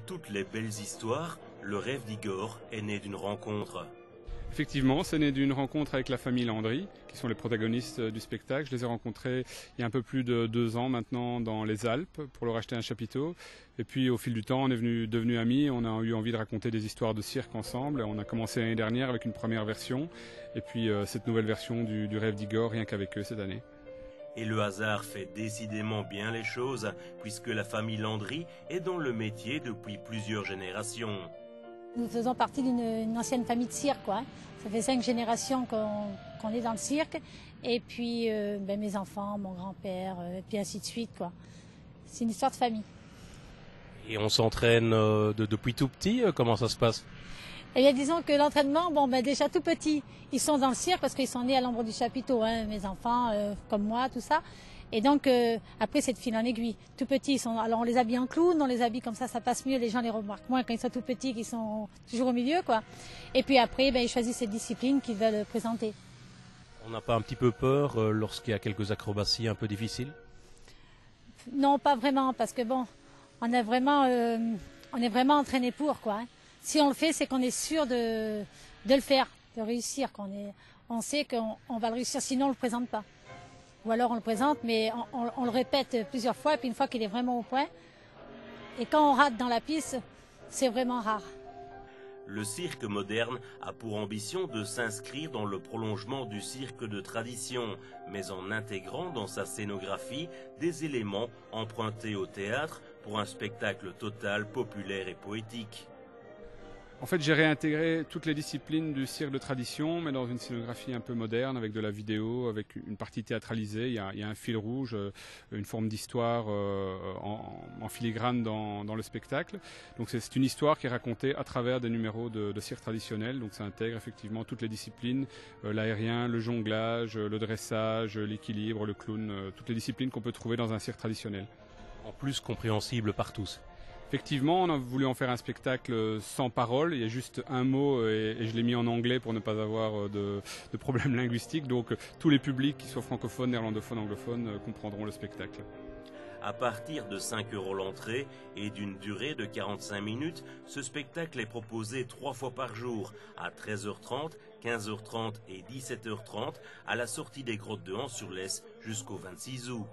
toutes les belles histoires, le rêve d'Igor est né d'une rencontre. Effectivement, c'est né d'une rencontre avec la famille Landry, qui sont les protagonistes du spectacle. Je les ai rencontrés il y a un peu plus de 2 ans maintenant dans les Alpes pour leur acheter un chapiteau. Et puis au fil du temps, on est devenus amis, on a eu envie de raconter des histoires de cirque ensemble. On a commencé l'année dernière avec une première version, et puis cette nouvelle version du rêve d'Igor, rien qu'avec eux cette année. Et le hasard fait décidément bien les choses, puisque la famille Landry est dans le métier depuis plusieurs générations. Nous faisons partie d'une ancienne famille de cirque, quoi. Ça fait 5 générations qu'on est dans le cirque. Et puis mes enfants, mon grand-père, et puis ainsi de suite, quoi. C'est une histoire de famille. Et on s'entraîne depuis tout petit, comment ça se passe? Eh bien, disons que l'entraînement, déjà tout petit, ils sont dans le cirque parce qu'ils sont nés à l'ombre du chapiteau, hein, mes enfants, comme moi, tout ça. Et donc, après, c'est de fil en aiguille. Tout petits, alors on les habille en clown, on les habille comme ça passe mieux, les gens les remarquent moins quand ils sont tout petits, qu'ils sont toujours au milieu, quoi. Et puis après, ils choisissent cette discipline qu'ils veulent présenter. On n'a pas un petit peu peur lorsqu'il y a quelques acrobaties un peu difficiles? Non, pas vraiment, parce que on est vraiment entraîné pour, quoi. Hein. Si on le fait, c'est qu'on est sûr de le faire, de réussir. On sait qu'on va le réussir, sinon on ne le présente pas. Ou alors on le présente, mais on le répète plusieurs fois, et puis une fois qu'il est vraiment au point. Et quand on rate dans la piste, c'est vraiment rare. Le cirque moderne a pour ambition de s'inscrire dans le prolongement du cirque de tradition, mais en intégrant dans sa scénographie des éléments empruntés au théâtre pour un spectacle total, populaire et poétique. En fait, j'ai réintégré toutes les disciplines du cirque de tradition, mais dans une scénographie un peu moderne, avec de la vidéo, avec une partie théâtralisée. Il y a un fil rouge, une forme d'histoire en filigrane dans le spectacle. Donc c'est une histoire qui est racontée à travers des numéros de cirque traditionnel. Donc ça intègre effectivement toutes les disciplines, l'aérien, le jonglage, le dressage, l'équilibre, le clown, toutes les disciplines qu'on peut trouver dans un cirque traditionnel. En plus compréhensible par tous. Effectivement, on a voulu en faire un spectacle sans parole. Il y a juste un mot et je l'ai mis en anglais pour ne pas avoir de problèmes linguistiques. Donc tous les publics, qu'ils soient francophones, néerlandophones, anglophones, comprendront le spectacle. À partir de 5 € l'entrée et d'une durée de 45 minutes, ce spectacle est proposé 3 fois par jour, à 13h30, 15h30 et 17h30, à la sortie des grottes de Hans-sur-Lesse jusqu'au 26 août.